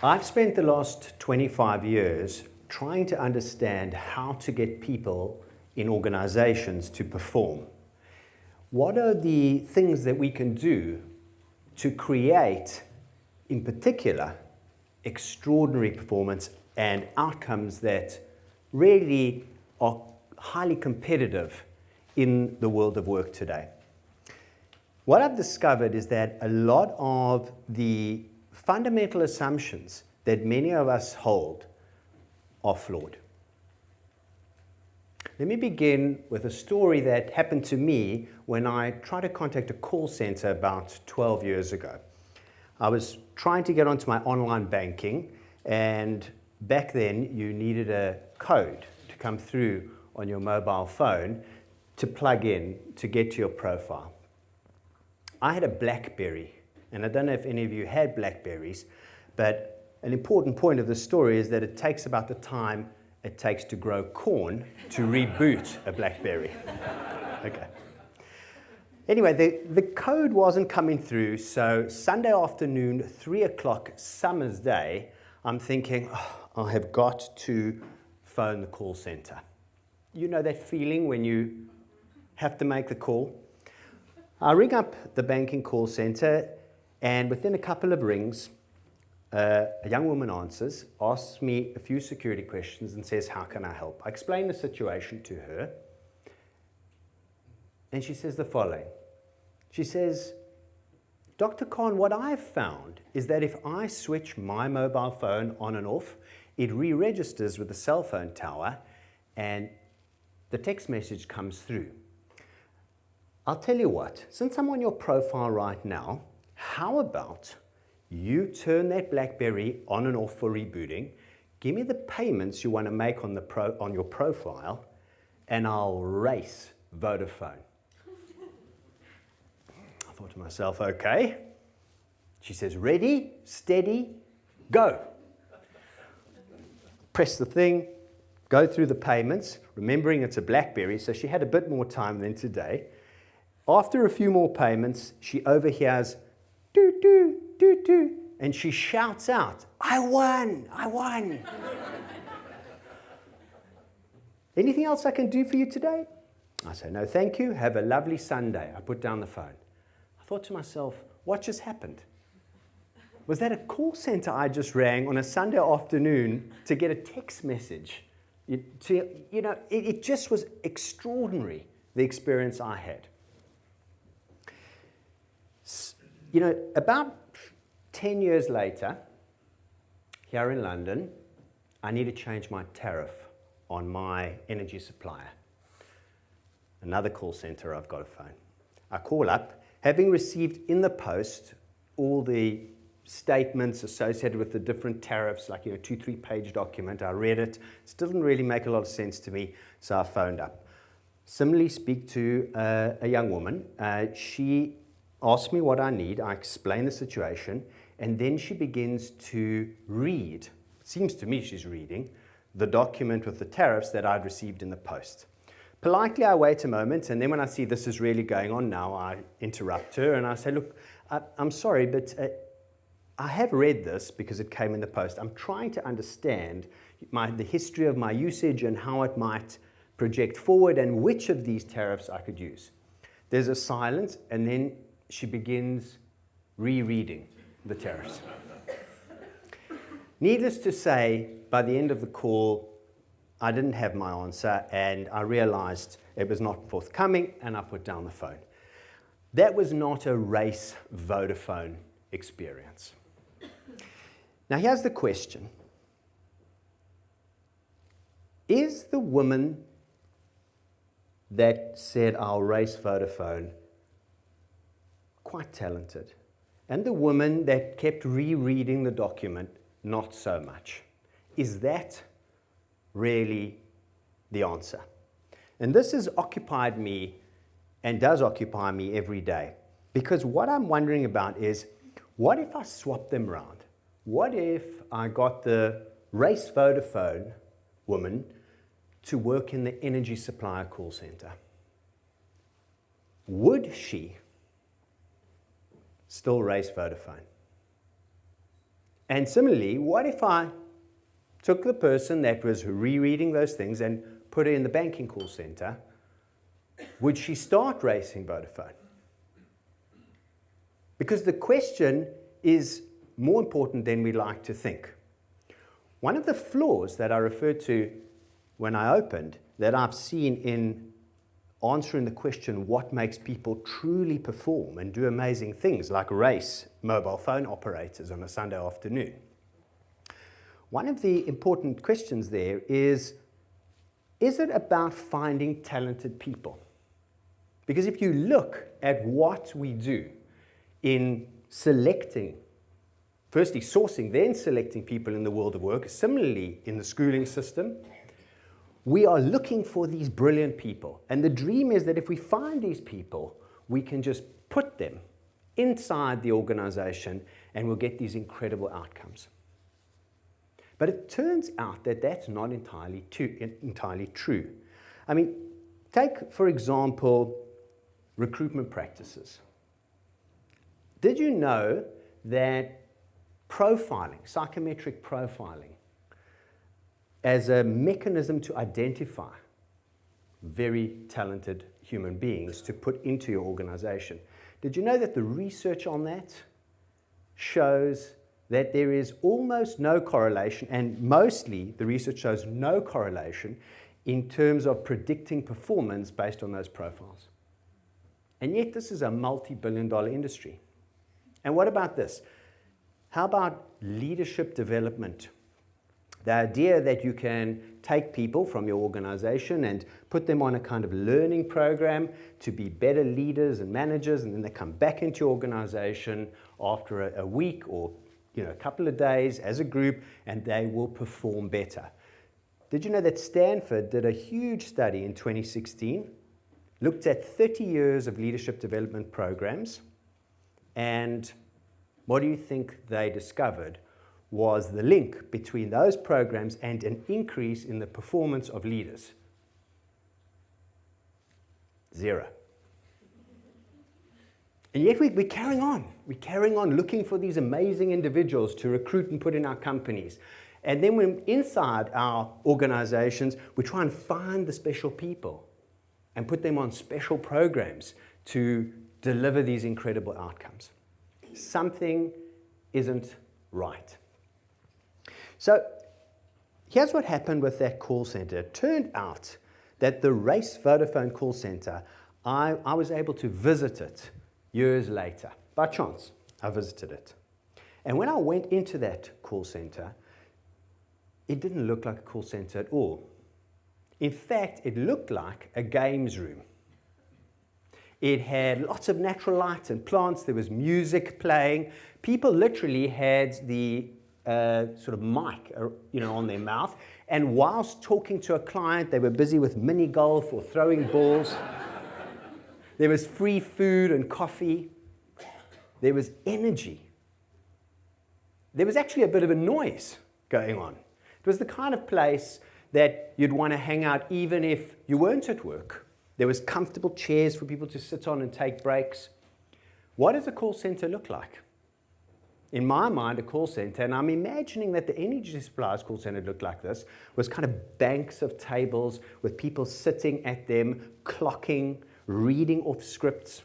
I've spent the last 25 years trying to understand how to get people in organizations to perform. What are the things that we can do to create, in particular, extraordinary performance and outcomes that really are highly competitive in the world of work today? What I've discovered is that a lot of the fundamental assumptions that many of us hold are flawed. Let me begin with a story that happened to me when I tried to contact a call center about 12 years ago. I was trying to get onto my online banking, and back then you needed a code to come through on your mobile phone to plug in to get to your profile. I had a BlackBerry, and I don't know if any of you had BlackBerries, but an important point of the story is that it takes about the time it takes to grow corn to reboot a BlackBerry. Okay. Anyway, the code wasn't coming through, so Sunday afternoon, 3 o'clock, summer's day, I'm thinking, I have got to phone the call center. You know that feeling when you have to make the call? I ring up the banking call center, and within a couple of rings, a young woman answers, asks me a few security questions, and says, how can I help? I explain the situation to her, and she says the following. She says, Dr. Kahn, what I've found is that if I switch my mobile phone on and off, it re-registers with the cell phone tower, and the text message comes through. I'll tell you what, since I'm on your profile right now, how about you turn that BlackBerry on and off for rebooting, give me the payments you want to make on your profile, and I'll race Vodafone. I thought to myself, okay. She says, ready, steady, go. Press the thing, go through the payments, remembering it's a BlackBerry, so she had a bit more time than today. After a few more payments, she overhears, doo, doo, doo, doo, and she shouts out, I won, I won. Anything else I can do for you today? I say, no, thank you. Have a lovely Sunday. I put down the phone. I thought to myself, what just happened? Was that a call center I just rang on a Sunday afternoon to get a text message? It just was extraordinary, the experience I had. About 10 years later, here in London, I need to change my tariff on my energy supplier. Another call center, I've got a phone. I call up, having received in the post all the statements associated with the different tariffs, like 2-3 page document. I read it, still didn't really make a lot of sense to me, so I phoned up. Similarly, speak to a young woman. She asked me what I need, I explain the situation, and then she begins to read, it seems to me she's reading, the document with the tariffs that I'd received in the post. Politely, I wait a moment, and then when I see this is really going on now, I interrupt her, and I say, look, I'm sorry, but I have read this because it came in the post. I'm trying to understand the history of my usage and how it might project forward and which of these tariffs I could use. There's a silence, and then she begins rereading the tariffs. Needless to say, by the end of the call, I didn't have my answer, and I realized it was not forthcoming, and I put down the phone. That was not a race Vodafone experience. Now here's the question. Is the woman that said, I'll race Vodafone, quite talented? And the woman that kept rereading the document, not so much. Is that really the answer? And this has occupied me and does occupy me every day. Because what I'm wondering about is, what if I swap them around? What if I got the race Vodafone woman to work in the energy supplier call center? Would she still race Vodafone? And similarly, what if I took the person that was rereading those things and put her in the banking call center? Would she start racing Vodafone? Because the question is more important than we like to think. One of the flaws that I referred to when I opened, that I've seen in answering the question, what makes people truly perform and do amazing things, like race mobile phone operators on a Sunday afternoon. One of the important questions there is it about finding talented people? Because if you look at what we do in selecting, firstly sourcing, then selecting people in the world of work, similarly in the schooling system, we are looking for these brilliant people. And the dream is that if we find these people, we can just put them inside the organization and we'll get these incredible outcomes. But it turns out that that's not entirely true. I mean, take, for example, recruitment practices. Did you know that profiling, psychometric profiling, as a mechanism to identify very talented human beings to put into your organization. Did you know that the research on that shows that there is almost no correlation, and mostly the research shows no correlation in terms of predicting performance based on those profiles? And yet this is a multi-billion-dollar industry. And what about this? How about leadership development? The idea that you can take people from your organization and put them on a kind of learning program to be better leaders and managers, and then they come back into your organization after a week or a couple of days as a group, and they will perform better. Did you know that Stanford did a huge study in 2016, looked at 30 years of leadership development programs, and what do you think they discovered was the link between those programs and an increase in the performance of leaders? 0. And yet we're carrying on. We're carrying on looking for these amazing individuals to recruit and put in our companies. And then when inside our organizations, we try and find the special people and put them on special programs to deliver these incredible outcomes. Something isn't right. So here's what happened with that call center. It turned out that the Race Vodafone call center, I was able to visit it years later. By chance, I visited it. And when I went into that call center, it didn't look like a call center at all. In fact, it looked like a games room. It had lots of natural light and plants. There was music playing. People literally had the sort of mic, on their mouth, and whilst talking to a client, they were busy with mini golf or throwing balls. There was free food and coffee. There was energy. There was actually a bit of a noise going on. It was the kind of place that you'd want to hang out even if you weren't at work. There was comfortable chairs for people to sit on and take breaks. What does a call center look like? In my mind, a call center, and I'm imagining that the energy suppliers call center looked like this, was kind of banks of tables with people sitting at them, clocking, reading off scripts.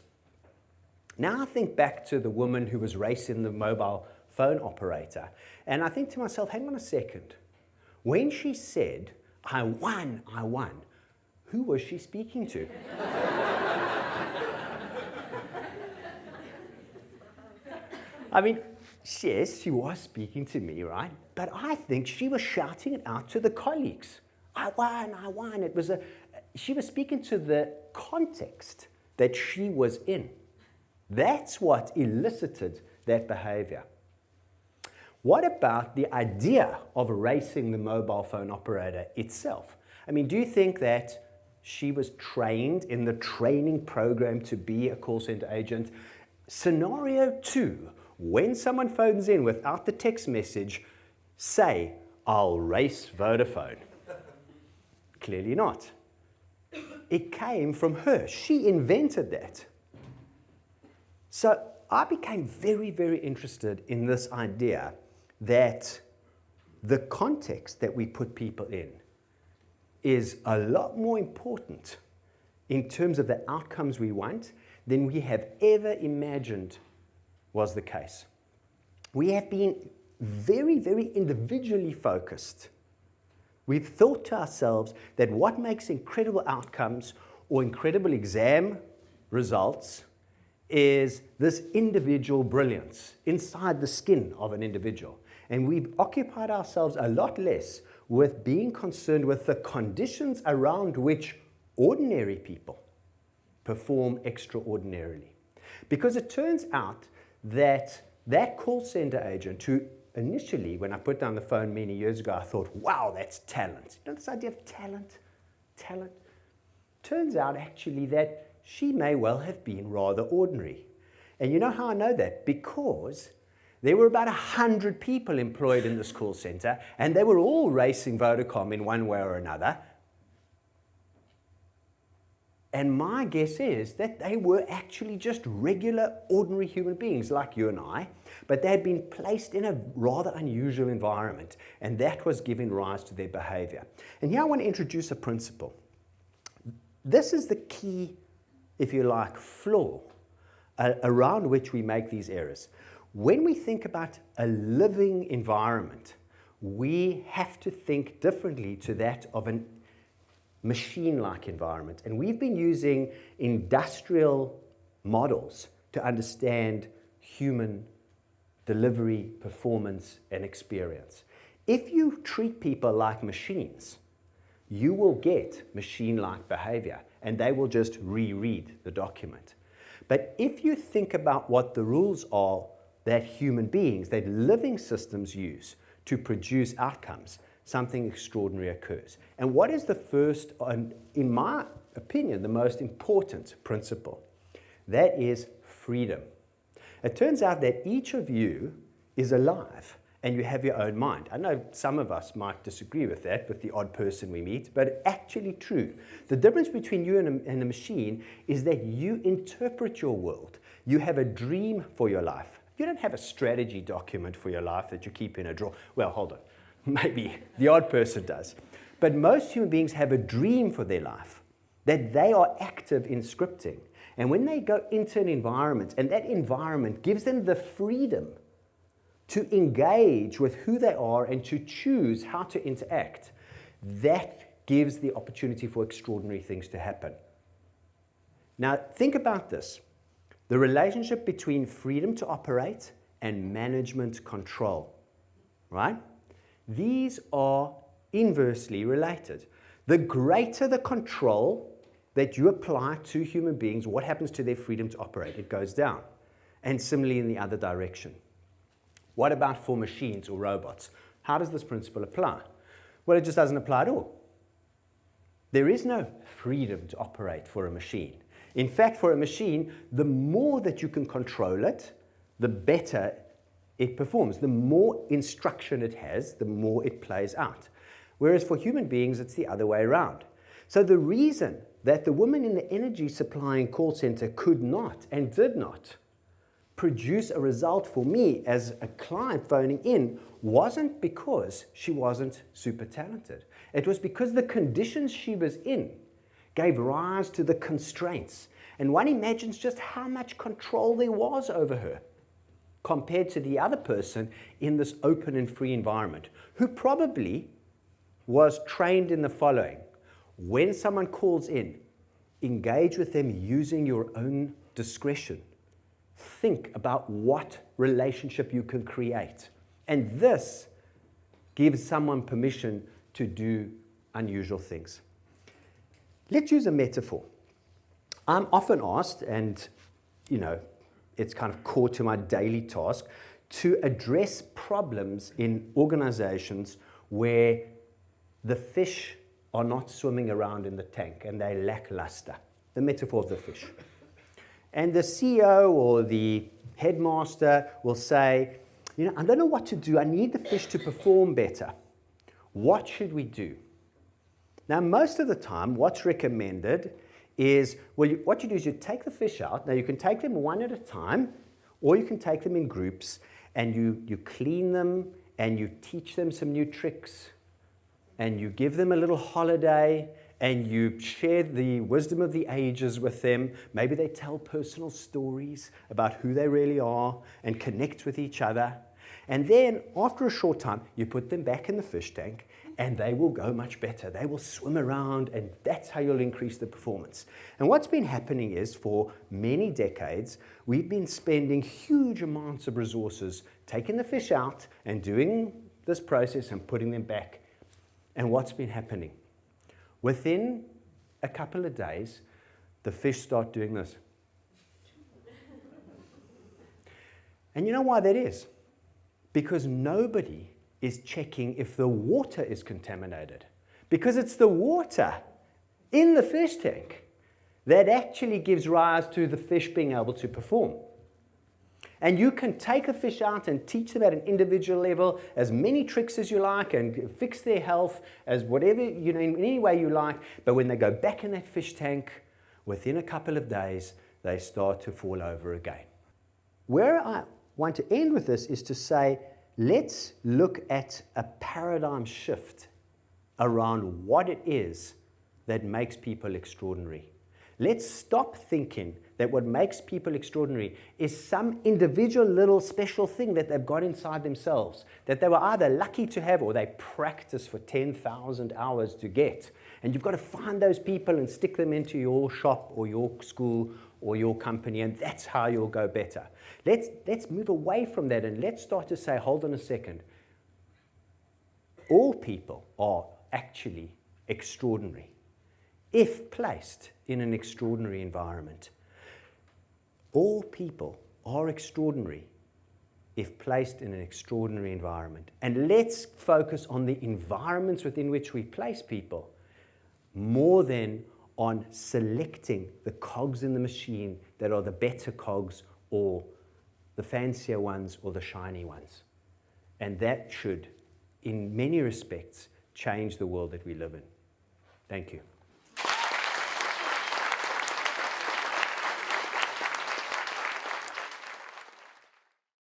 Now I think back to the woman who was racing the mobile phone operator, and I think to myself, hang on a second. When she said, I won, who was she speaking to? I mean, yes, she was speaking to me, right? But I think she was shouting it out to the colleagues. I won. She was speaking to the context that she was in. That's what elicited that behavior. What about the idea of racing the mobile phone operator itself? I mean, do you think that she was trained in the training program to be a call center agent? Scenario 2, when someone phones in without the text message, say, I'll race Vodafone. Clearly not. It came from her. She invented that. So I became very, very interested in this idea that the context that we put people in is a lot more important in terms of the outcomes we want than we have ever imagined was the case. We have been very, very individually focused. We've thought to ourselves that what makes incredible outcomes or incredible exam results is this individual brilliance inside the skin of an individual. And we've occupied ourselves a lot less with being concerned with the conditions around which ordinary people perform extraordinarily. Because it turns out that that call center agent who initially, when I put down the phone many years ago, I thought, wow, that's talent. You know this idea of talent? Turns out actually that she may well have been rather ordinary. And you know how I know that? Because there were about 100 people employed in this call center, and they were all racing Vodacom in one way or another. And my guess is that they were actually just regular, ordinary human beings like you and I, but they had been placed in a rather unusual environment, and that was giving rise to their behavior. And here I want to introduce a principle. This is the key, if you like, flaw around which we make these errors. When we think about a living environment, we have to think differently to that of a machine-like environment. And we've been using industrial models to understand human delivery, performance, and experience. If you treat people like machines, you will get machine-like behavior, and they will just reread the document. But if you think about what the rules are that human beings, that living systems use to produce outcomes, something extraordinary occurs. And what is the first, and in my opinion, the most important principle? That is freedom. It turns out that each of you is alive and you have your own mind. I know some of us might disagree with that, with the odd person we meet, but it's actually true. The difference between you and a machine is that you interpret your world. You have a dream for your life. You don't have a strategy document for your life that you keep in a drawer. Well, hold on. Maybe the odd person does. But most human beings have a dream for their life that they are active in scripting. And when they go into an environment, and that environment gives them the freedom to engage with who they are and to choose how to interact, that gives the opportunity for extraordinary things to happen. Now, think about this. The relationship between freedom to operate and management control, right? These are inversely related. The greater the control that you apply to human beings, what happens to their freedom to operate? It goes down. And similarly in the other direction. What about for machines or robots? How does this principle apply? Well, it just doesn't apply at all. There is no freedom to operate for a machine. In fact, for a machine, the more that you can control it, the better it performs. The more instruction it has, the more it plays out. Whereas for human beings, it's the other way around. So the reason that the woman in the energy supplying call center could not and did not produce a result for me as a client phoning in wasn't because she wasn't super talented. It was because the conditions she was in gave rise to the constraints. And one imagines just how much control there was over her compared to the other person in this open and free environment, who probably was trained in the following. When someone calls in, engage with them using your own discretion. Think about what relationship you can create. And this gives someone permission to do unusual things. Let's use a metaphor. I'm often asked, and it's kind of core to my daily task, to address problems in organizations where the fish are not swimming around in the tank and they lack luster. The metaphor of the fish. And the CEO or the headmaster will say, I don't know what to do. I need the fish to perform better. What should we do? Now, most of the time, what's recommended is, what you do is you take the fish out. Now, you can take them one at a time, or you can take them in groups, and you clean them, and you teach them some new tricks, and you give them a little holiday, and you share the wisdom of the ages with them. Maybe they tell personal stories about who they really are and connect with each other. And then after a short time, you put them back in the fish tank and they will go much better. They will swim around, and that's how you'll increase the performance. And what's been happening is for many decades, we've been spending huge amounts of resources taking the fish out and doing this process and putting them back. And what's been happening? Within a couple of days, the fish start doing this. And you know why that is? Because nobody is checking if the water is contaminated. Because it's the water in the fish tank that actually gives rise to the fish being able to perform. And you can take a fish out and teach them at an individual level as many tricks as you like and fix their health as whatever, in any way you like. But when they go back in that fish tank, within a couple of days, they start to fall over again. Where I want to end with this is to say, let's look at a paradigm shift around what it is that makes people extraordinary. Let's stop thinking that what makes people extraordinary is some individual little special thing that they've got inside themselves, that they were either lucky to have or they practiced for 10,000 hours to get. And you've got to find those people and stick them into your shop or your school or your company, and that's how you'll go better. Let's move away from that and let's start to say, hold on a second. All people are actually extraordinary if placed in an extraordinary environment. All people are extraordinary if placed in an extraordinary environment. And let's focus on the environments within which we place people more than on selecting the cogs in the machine that are the better cogs or the fancier ones or the shiny ones. And that should, in many respects, change the world that we live in. Thank you.